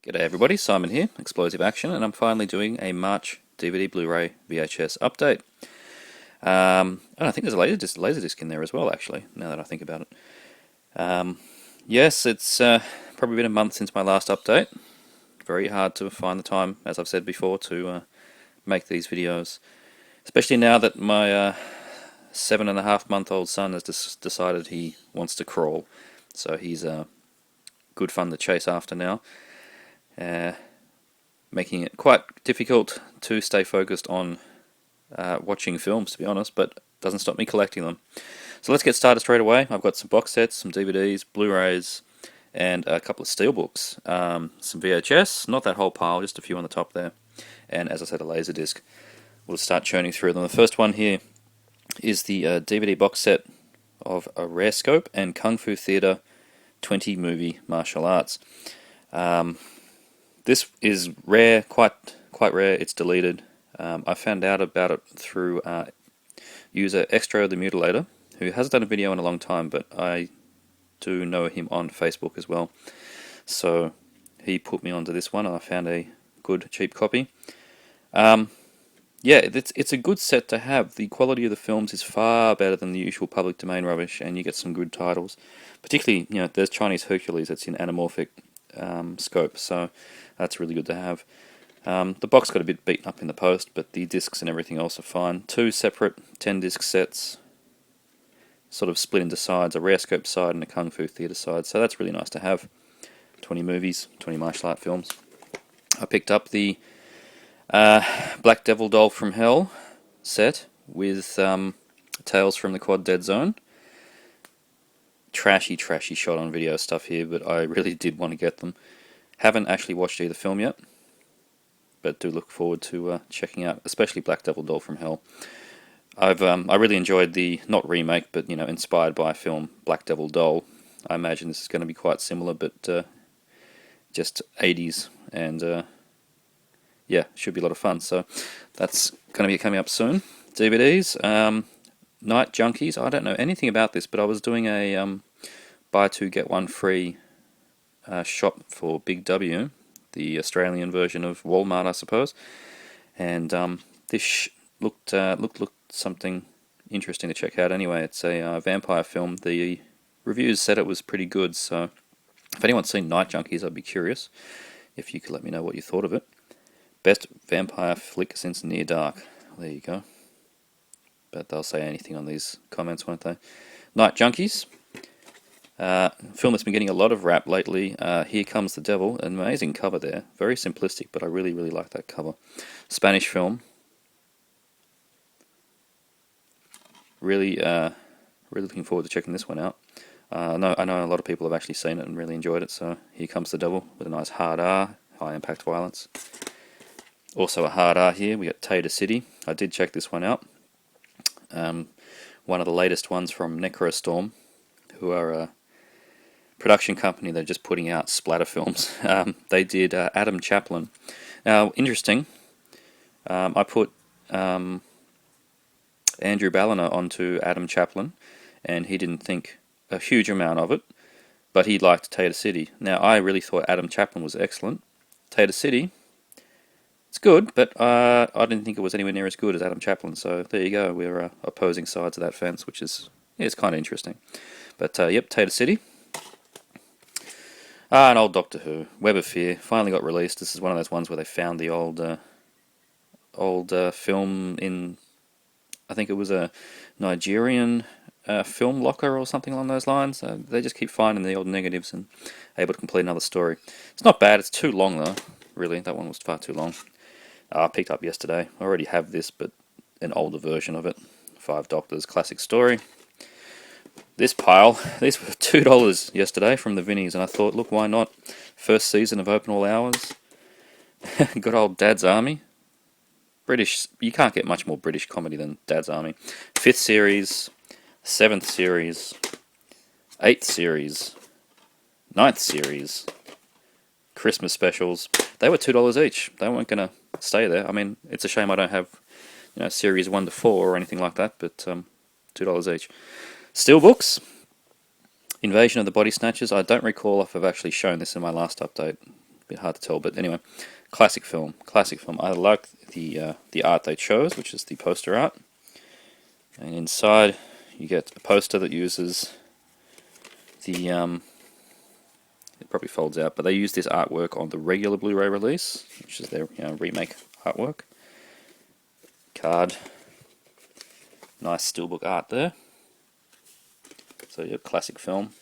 G'day everybody, Simon here, Explosive Action, and I'm finally doing a March DVD, Blu-ray, VHS update. And I think there's a LaserDisc in there as well, actually, now that I think about it. Yes, it's probably been a month since my last update. Very hard to find the time, as I've said before, to make these videos. Especially now that my 7.5-month-old son has decided he wants to crawl. So he's good fun to chase after now. Making it quite difficult to stay focused on watching films, to be honest, but doesn't stop me collecting them. So let's get started straight away. I've got some box sets, some DVDs, Blu-rays, and a couple of Steelbooks. Some VHS, not that whole pile, just a few on the top there. And as I said, a LaserDisc. We'll start churning through them. The first one here is the DVD box set of a Rare Scope and Kung Fu Theatre 20 movie martial arts. This is rare, quite rare. It's deleted. I found out about it through user Extra the Mutilator, who hasn't done a video in a long time, but I do know him on Facebook as well. So he put me onto this one, and I found a good cheap copy. Yeah, it's a good set to have. The quality of the films is far better than the usual public domain rubbish, and you get some good titles. Particularly, there's Chinese Hercules that's in anamorphic scope, so that's really good to have. The box got a bit beaten up in the post, but the discs and everything else are fine. Two separate 10-disc sets, sort of split into sides, a Rare Scope side and a Kung Fu Theatre side, so that's really nice to have. 20 movies, 20 martial art films. I picked up the Black Devil Doll from Hell set with Tales from the Quad Dead Zone. Trashy shot on video stuff here, but I really did want to get them. Haven't actually watched either film yet, but do look forward to checking out, especially Black Devil Doll from Hell. I really enjoyed the, not remake, but inspired by film Black Devil Doll. I imagine this is going to be quite similar, but just 80s, and yeah, should be a lot of fun. So that's going to be coming up soon. DVDs, Night Junkies. I don't know anything about this, but I was doing a buy two get one free shop for Big W, the Australian version of Walmart, I suppose. And this looked something interesting to check out. Anyway, it's a vampire film. The reviews said it was pretty good. So if anyone's seen Night Junkies, I'd be curious if you could let me know what you thought of it. Best vampire flick since Near Dark. There you go. But they'll say anything on these comments, won't they? Night Junkies. Film that's been getting a lot of rap lately. Here Comes the Devil. An amazing cover there. Very simplistic, but I really like that cover. Spanish film. Really looking forward to checking this one out. I know a lot of people have actually seen it and really enjoyed it. So Here Comes the Devil with a nice hard R, high impact violence. Also a hard R here. We got Tater City. I did check this one out. One of the latest ones from Necrostorm, who are a production company. They're just putting out splatter films. They did Adam Chaplin. Now, interesting, I put Andrew Balliner onto Adam Chaplin, and he didn't think a huge amount of it, but he liked Tater City. Now, I really thought Adam Chaplin was excellent. Tater City, it's good, but I didn't think it was anywhere near as good as Adam Chaplin, so there you go. We're opposing sides of that fence, which is it's kind of interesting. But, yep, Tater City. An old Doctor Who, Web of Fear, finally got released. This is one of those ones where they found the old film in, I think it was a Nigerian film locker or something along those lines. They just keep finding the old negatives and able to complete another story. It's not bad, it's too long though, really. That one was far too long. I picked up yesterday. I already have this, but an older version of it. 5 Doctors, classic story. This pile, these were $2 yesterday from the Vinnies, and I thought, look, why not? First season of Open All Hours. Good old Dad's Army. British, you can't get much more British comedy than Dad's Army. 5th series, 7th series, 8th series, 9th series, Christmas specials. They were $2 each. They weren't going to stay there. I mean, it's a shame I don't have series 1 to 4 or anything like that, but $2 each. Steelbooks, Invasion of the Body Snatchers. I don't recall if I've actually shown this in my last update, bit hard to tell, but anyway, classic film. Classic film. I like the art they chose, which is the poster art. And inside, you get a poster that uses the it probably folds out, but they use this artwork on the regular Blu-ray release, which is their remake artwork. Card. Nice Steelbook art there. So your classic film.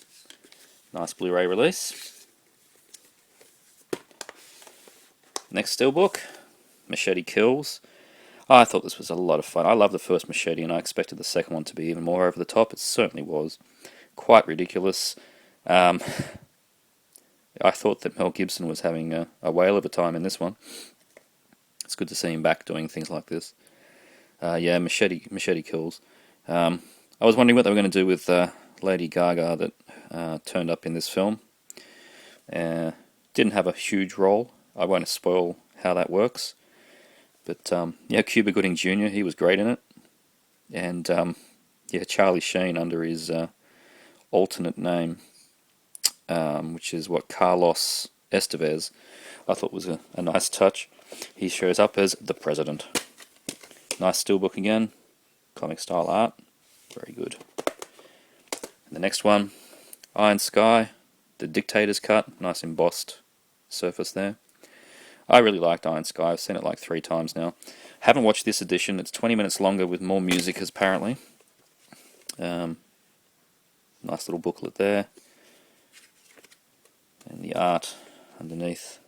Nice Blu-ray release. Next Steelbook, Machete Kills. I thought this was a lot of fun. I love the first Machete, and I expected the second one to be even more over the top. It certainly was. Quite ridiculous. I thought that Mel Gibson was having a whale of a time in this one. It's good to see him back doing things like this. Yeah, Machete Kills. I was wondering what they were going to do with Lady Gaga that turned up in this film. Didn't have a huge role. I won't spoil how that works. But yeah, Cuba Gooding Jr., he was great in it. And yeah, Charlie Sheen under his alternate name, which is Carlos Estevez, I thought was a nice touch. He shows up as the President. Nice Steelbook again, comic style art, very good. And the next one, Iron Sky, the Dictator's cut, nice embossed surface there. I really liked Iron Sky, I've seen it like 3 times now. Haven't watched this edition, it's 20 minutes longer with more music apparently. Nice little booklet there. And the art underneath.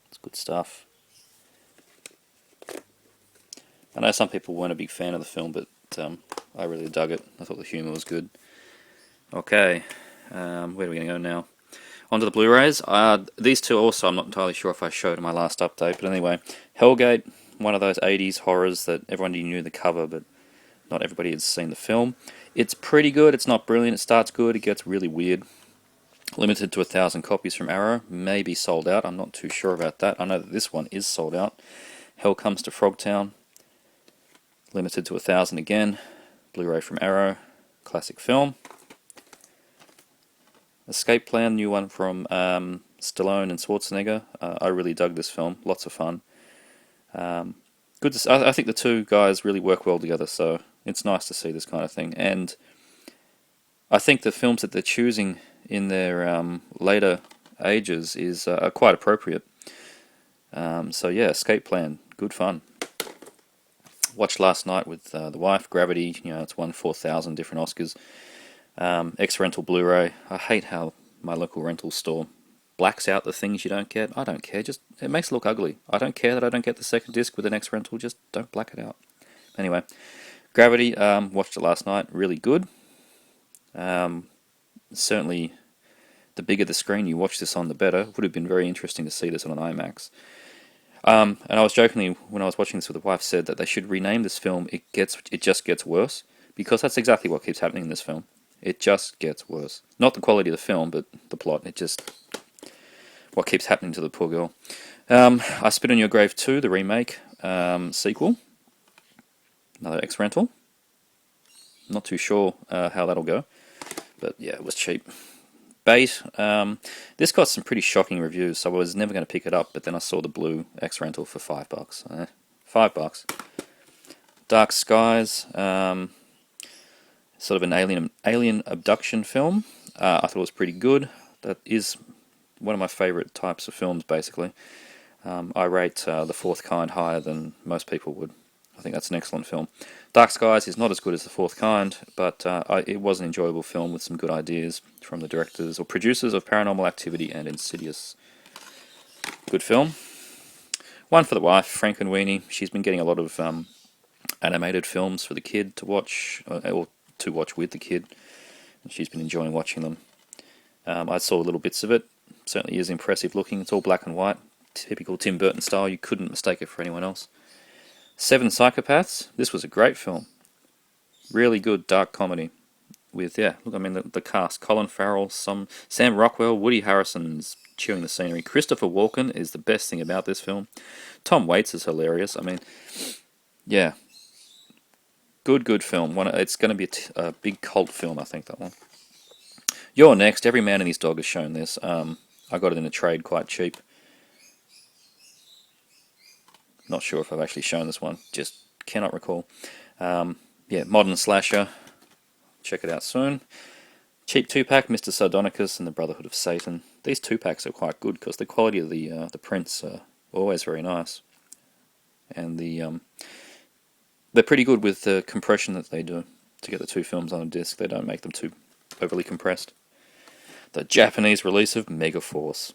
It's good stuff. I know some people weren't a big fan of the film, but I really dug it. I thought the humour was good. Okay, where are we going to go now? Onto the Blu-rays. These two also, I'm not entirely sure if I showed in my last update, but anyway, Hellgate, one of those 80s horrors that everyone knew the cover, but not everybody had seen the film. It's pretty good, it's not brilliant, it starts good, it gets really weird. Limited to 1,000 copies from Arrow, maybe sold out, I'm not too sure about that. I know that this one is sold out. Hell Comes to Frogtown, limited to 1,000 again. Blu-ray from Arrow, classic film. Escape Plan, new one from Stallone and Schwarzenegger. I really dug this film, lots of fun. Good to I think the two guys really work well together, so it's nice to see this kind of thing. And I think the films that they're choosing in their later ages is are quite appropriate. So yeah, Escape Plan, good fun. Watched last night with the wife. Gravity, it's won 4,000 different Oscars. X-Rental Blu-ray. I hate how my local rental store blacks out the things you don't get. I don't care, just it makes it look ugly. I don't care that I don't get the second disc with an X-Rental, just don't black it out. Anyway, Gravity, watched it last night, really good. Certainly, the bigger the screen you watch this on, the better. Would have been very interesting to see this on an IMAX. And I was jokingly, when I was watching this with the wife, said that they should rename this film It Just Gets Worse, because that's exactly what keeps happening in this film. It just gets worse. Not the quality of the film, but the plot. It just... what keeps happening to the poor girl. I Spit on Your Grave 2, the remake, sequel. Another X-Rental. Not too sure how that'll go. But yeah, it was cheap. Bait. This got some pretty shocking reviews, so I was never going to pick it up, but then I saw the blue X-Rental for $5. $5. Dark Skies. Sort of an alien abduction film. I thought it was pretty good. That is one of my favourite types of films, basically. I rate The Fourth Kind higher than most people would. I think that's an excellent film. Dark Skies is not as good as The Fourth Kind, but it was an enjoyable film with some good ideas from the directors or producers of Paranormal Activity and Insidious. Good film. One for the wife, Frankenweenie. She's been getting a lot of animated films for the kid to watch, or to watch with the kid, and she's been enjoying watching them. I saw little bits of it. Certainly is impressive looking. It's all black and white, typical Tim Burton style. You couldn't mistake it for anyone else. Seven Psychopaths. This was a great film. Really good dark comedy. With, yeah, look, I mean, the cast. Colin Farrell, Sam Rockwell, Woody Harrelson's chewing the scenery. Christopher Walken is the best thing about this film. Tom Waits is hilarious. I mean, yeah. Good film. It's going to be a big cult film, I think, that one. You're Next. Every man and his dog has shown this. I got it in a trade quite cheap. Not sure if I've actually shown this one. Just cannot recall. Yeah, modern slasher. Check it out soon. Cheap 2-pack, Mr. Sardonicus and the Brotherhood of Satan. These 2-packs are quite good because the quality of the prints are always very nice, and they're pretty good with the compression that they do to get the 2 films on a disc. They don't make them too overly compressed. The Japanese release of Megaforce.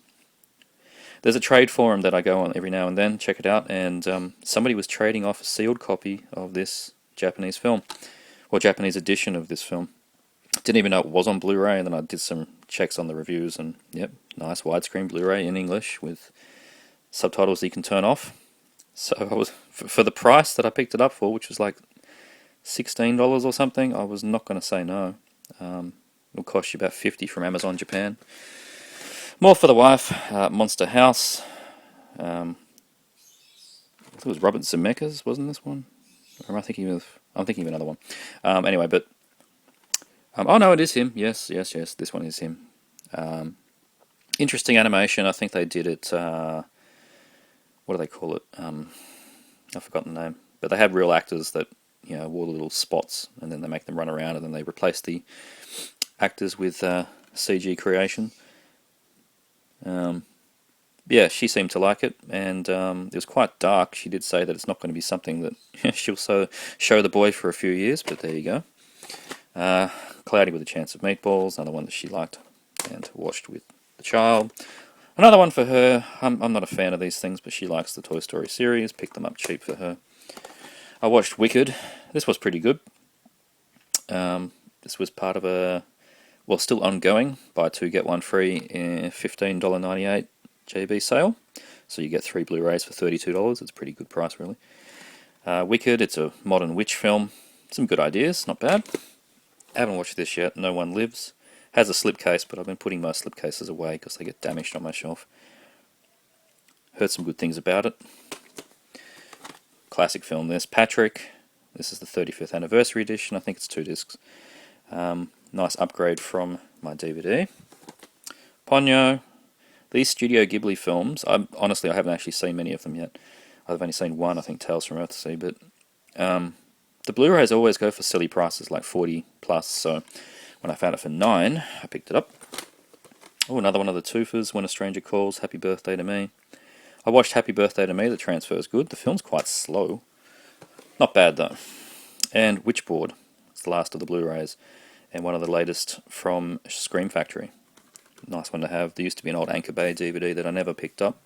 There's a trade forum that I go on every now and then. Check it out, and somebody was trading off a sealed copy of this Japanese film, or Japanese edition of this film. Didn't even know it was on Blu-ray, and then I did some checks on the reviews, and yep, nice widescreen Blu-ray in English with subtitles that you can turn off. So I was, for the price that I picked it up for, which was like $16 or something, I was not going to say no. It'll cost you about $50 from Amazon Japan. More for the wife. Monster House. I think it was Robert Zemeckis, wasn't this one? Or am I thinking of? I'm thinking of another one. Anyway, but oh no, it is him. Yes. This one is him. Interesting animation. I think they did it. What do they call it? I've forgotten the name. But they had real actors that wore the little spots, and then they make them run around, and then they replace the actors with CG creation. Yeah, she seemed to like it, and it was quite dark. She did say that it's not going to be something that she'll show the boy for a few years, but there you go. Cloudy with a Chance of Meatballs, another one that she liked and watched with the child. Another one for her. I'm not a fan of these things, but she likes the Toy Story series. Picked them up cheap for her. I watched Wicked. This was pretty good. This was part of a, well, still ongoing, buy 2 get 1 free, $15.98 JB sale. So you get 3 Blu-rays for $32. It's a pretty good price, really. Wicked, it's a modern witch film. Some good ideas, not bad. Haven't watched this yet. No One Lives. Has a slipcase, but I've been putting my slipcases away because they get damaged on my shelf. Heard some good things about it. Classic film this. Patrick. This is the 35th anniversary edition. I think it's 2 discs. Nice upgrade from my DVD. Ponyo. These Studio Ghibli films, honestly I haven't actually seen many of them yet. I've only seen one, I think Tales from Earthsea, but the Blu-rays always go for silly prices, like 40 plus, so when I found it for $9, I picked it up. Oh, another one of the Toofers, When a Stranger Calls, Happy Birthday to Me. I watched Happy Birthday to Me, the transfer is good. The film's quite slow. Not bad though. And Witchboard, it's the last of the Blu-rays, and one of the latest from Scream Factory. Nice one to have. There used to be an old Anchor Bay DVD that I never picked up,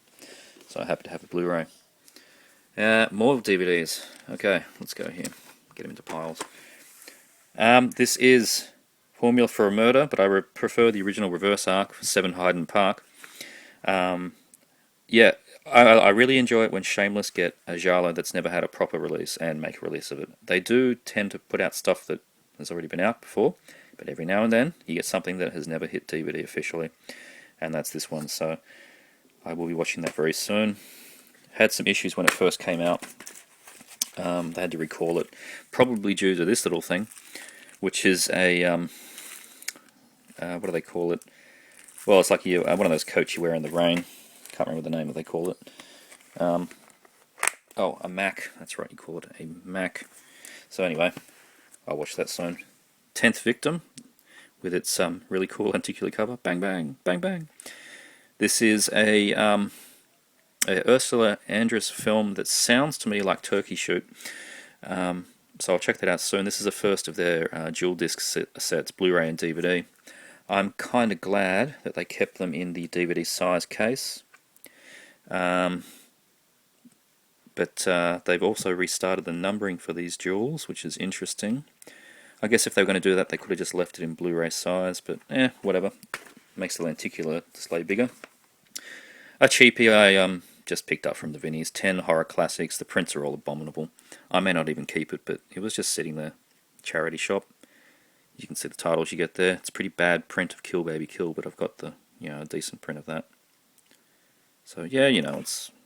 so I'm happy to have a Blu-ray. More DVDs. Okay, let's go here. Get them into piles. This is Formula for a Murder, but I prefer the original reverse arc for 7 Hyden Park. Yeah, I really enjoy it when Shameless get a giallo that's never had a proper release and make a release of it. They do tend to put out stuff that has already been out before, but every now and then you get something that has never hit DVD officially, and that's this one, so I will be watching that very soon. Had some issues when it first came out. They had to recall it, probably due to this little thing, which is a, what do they call it? Well, it's like one of those coats you wear in the rain. Can't remember the name that they call it. Oh, a Mac. That's right, you call it a Mac. So anyway, I'll watch that soon. 10th Victim, with its really cool lenticular cover. Bang, bang, bang, bang. This is a Ursula Andress film that sounds to me like Turkey Shoot. So I'll check that out soon. This is the first of their dual disc sets, Blu-ray and DVD. I'm kind of glad that they kept them in the DVD size case. But they've also restarted the numbering for these duals, which is interesting. I guess if they were going to do that, they could have just left it in Blu-ray size, but whatever. Makes the lenticular display bigger. A cheapie I just picked up from the Vinnies, 10 horror classics. The prints are all abominable. I may not even keep it, but it was just sitting there. Charity shop. You can see the titles you get there. It's a pretty bad print of Kill Baby Kill, but I've got the a decent print of that. So yeah,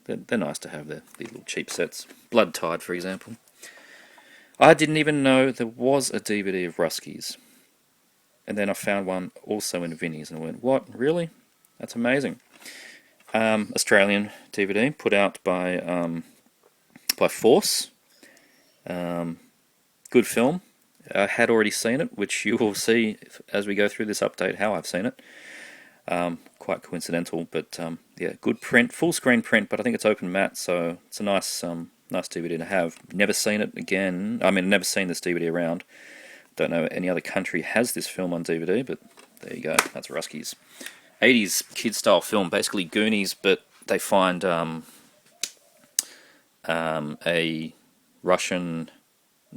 they're nice to have these little cheap sets. Blood Tide, for example. I didn't even know there was a DVD of Ruskies. and then I found one also in Vinnie's, and I went, what, really? That's amazing. Australian DVD, put out by Force. Good film. I had already seen it, which you will see as we go through this update how I've seen it. Quite coincidental, but yeah, good print, full screen print, but I think it's open matte, so it's a nice DVD to have. Never seen it again. I mean, never seen this DVD around. Don't know any other country has this film on DVD, but there you go. That's Ruskies. 80s kid style film, basically Goonies, but they find a Russian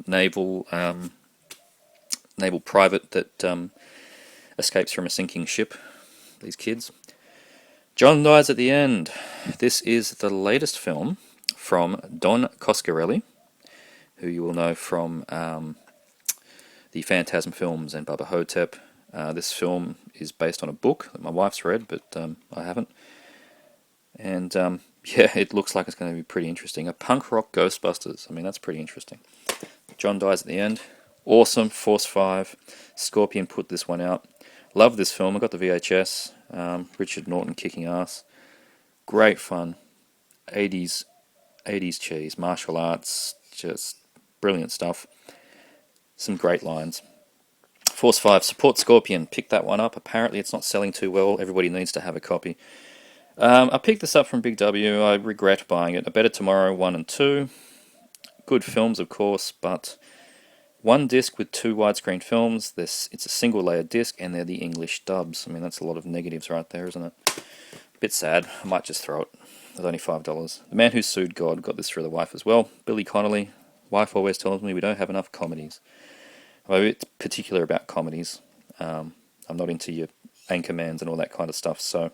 naval private that escapes from a sinking ship. These kids. John dies at the end. This is the latest film from Don Coscarelli, who you will know from the Phantasm films and Baba Hotep. This film is based on a book that my wife's read, but I haven't. And yeah, it looks like it's going to be pretty interesting. A punk rock Ghostbusters. I mean, that's pretty interesting. John dies at the end. Awesome. Force 5. Scorpion put this one out. Love this film. I got the VHS. Richard Norton kicking ass. Great fun. 80s cheese. Martial arts. Just brilliant stuff. Some great lines. Force 5. Support Scorpion. Pick that one up. Apparently it's not selling too well. Everybody needs to have a copy. I picked this up from Big W. I regret buying it. A Better Tomorrow 1 and 2. Good films, of course, but one disc with 2 widescreen films. It's a single layer disc, and they're the English dubs. I mean, that's a lot of negatives right there, isn't it? Bit sad. I might just throw it. It's only $5. The Man Who Sued God got this through the wife as well. Billy Connolly. Wife always tells me we don't have enough comedies. I'm a bit particular about comedies. I'm not into your Anchormans and all that kind of stuff, so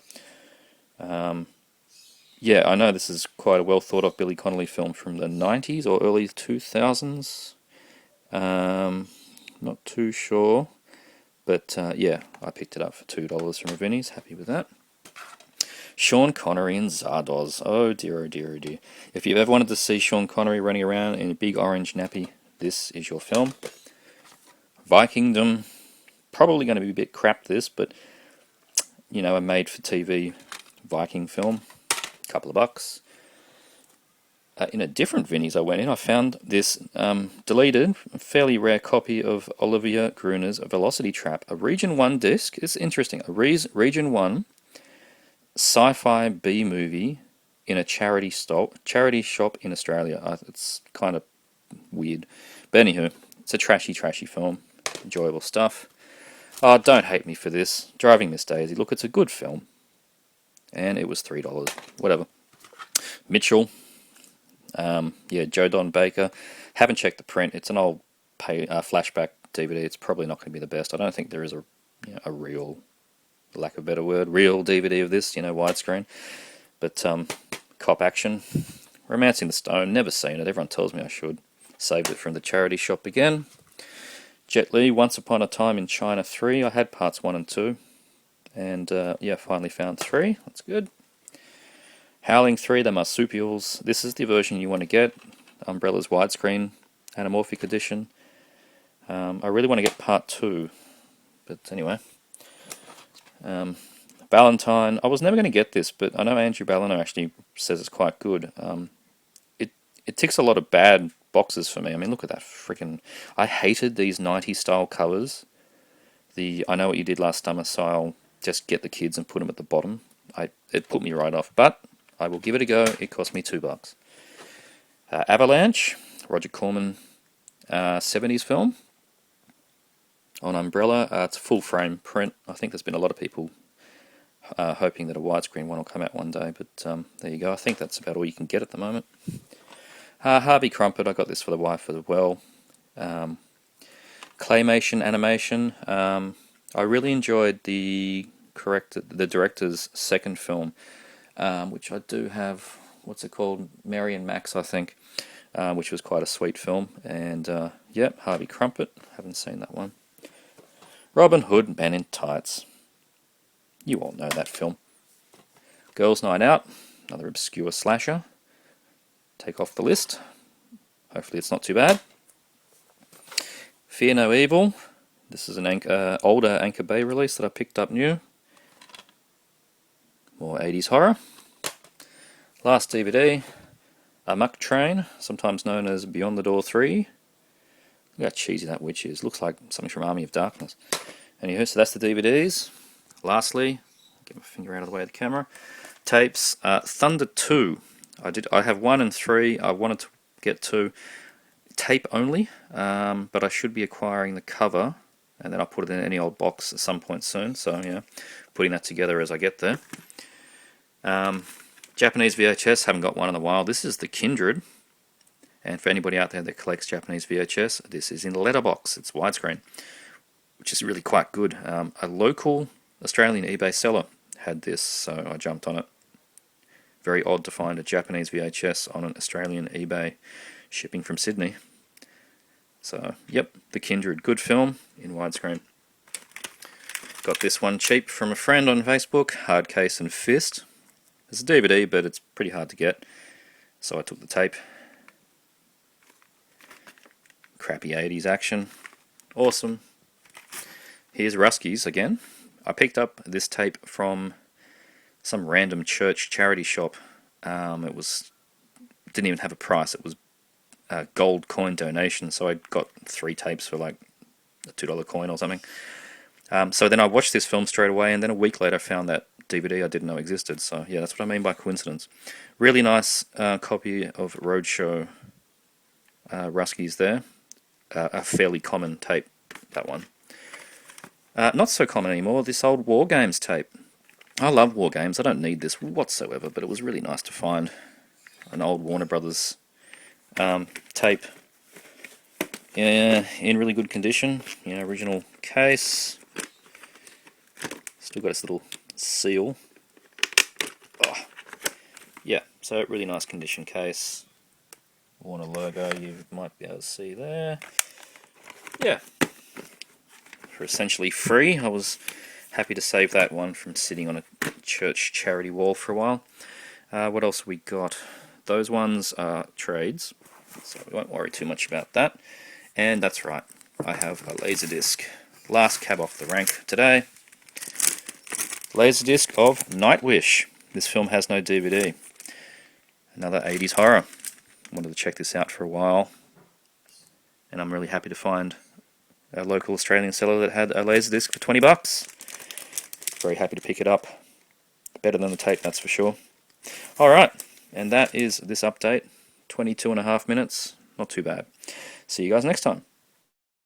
yeah, I know this is quite a well thought of Billy Connolly film from the 90s or early 2000s. Not too sure, but yeah, I picked it up for $2 from Vinnie's. Happy with that. Sean Connery and Zardoz. Oh dear, oh dear, oh dear. If you've ever wanted to see Sean Connery running around in a big orange nappy, this is your film. Vikingdom. Probably going to be a bit crap, this, but you know, a made-for-TV Viking film. Couple of bucks. In a different Vinnie's I went in, I found this deleted, fairly rare copy of Olivia Gruner's Velocity Trap, a Region 1 disc. It's interesting. A Region 1 sci-fi B-movie in a charity shop in Australia. It's kind of weird. But anywho, it's a trashy film. Enjoyable stuff. Oh, don't hate me for this. Driving Miss Daisy. Look, it's a good film. And it was $3. Whatever. Mitchell. Yeah, Joe Don Baker. Haven't checked the print. It's an old flashback DVD. It's probably not going to be the best. I don't think there is a real, lack of a better word, real DVD of this, widescreen. But Cop Action. Romancing the Stone. Never seen it. Everyone tells me I should. Saved it from the charity shop again. Jet Li, Once Upon a Time in China 3. I had parts 1 and 2. And yeah, finally found 3. That's good. Howling 3, the Marsupials. This is the version you want to get. Umbrella's widescreen anamorphic edition. I really want to get part 2. But anyway. Valentine. I was never going to get this, but I know Andrew Balliner actually says it's quite good. It ticks a lot of bad boxes for me. I mean, look at that freaking... I hated these 90s style covers. The I Know What You Did Last Summer style, just get the kids and put them at the bottom. It put me right off, but I will give it a go. It cost me $2. Avalanche, Roger Corman, 70s film on Umbrella. It's a full frame print. I think there's been a lot of people hoping that a widescreen one will come out one day, but there you go. I think that's about all you can get at the moment. Harvey Crumpet, I got this for the wife as well. Claymation animation. I really enjoyed the director's second film, which I do have. What's it called? Mary and Max, I think, which was quite a sweet film. And yep, Harvey Crumpet. Haven't seen that one. Robin Hood, Man in Tights. You all know that film. Girls' Night Out, another obscure slasher. Take off the list. Hopefully it's not too bad. Fear No Evil, This is an older Anchor Bay release that I picked up new. More 80s horror. Last DVD, A Muck Train, sometimes known as Beyond the Door 3. Look how cheesy that witch is. Looks like something from Army of Darkness. Anywho, so that's the DVDs. Lastly, get my finger out of the way of the camera. Tapes. Thunder 2. I have 1 and 3. I wanted to get 2. Tape only, but I should be acquiring the cover, and then I'll put it in any old box at some point soon. So yeah, putting that together as I get there. Japanese VHS, haven't got one in a while. This is the Kindred, and for anybody out there that collects Japanese VHS, this is in letterbox. It's widescreen, which is really quite good. A local Australian eBay seller had this, so I jumped on it. Very odd to find a Japanese VHS on an Australian eBay shipping from Sydney. So, yep, The Kindred. Good film in widescreen. Got this one cheap from a friend on Facebook, Hard Case and Fist. It's a DVD, but it's pretty hard to get, so I took the tape. Crappy 80s action. Awesome. Here's Ruskies again. I picked up this tape from some random church charity shop. It didn't even have a price. It was a gold coin donation, so I got 3 tapes for like a $2 coin or something. So then I watched this film straight away, and then a week later I found that DVD I didn't know existed. So yeah, that's what I mean by coincidence. Really nice copy of Roadshow Ruskies there. A fairly common tape, that one. Not so common anymore, this old War Games tape. I love War Games. I don't need this whatsoever, but it was really nice to find an old Warner Brothers tape in really good condition. You know, original case. Still got its little seal. Oh. Yeah, so really nice condition case. Warner logo, you might be able to see there. Yeah. For essentially free. I was happy to save that one from sitting on a church charity wall for a while. What else we got? Those ones are trades, so we won't worry too much about that. And that's right, I have a LaserDisc. Last cab off the rank today. LaserDisc of Nightwish. This film has no DVD. Another 80s horror. Wanted to check this out for a while, and I'm really happy to find a local Australian seller that had a LaserDisc for $20. Very happy to pick it up. Better than the tape, that's for sure. Alright, and that is this update. 22.5 minutes. Not too bad. See you guys next time.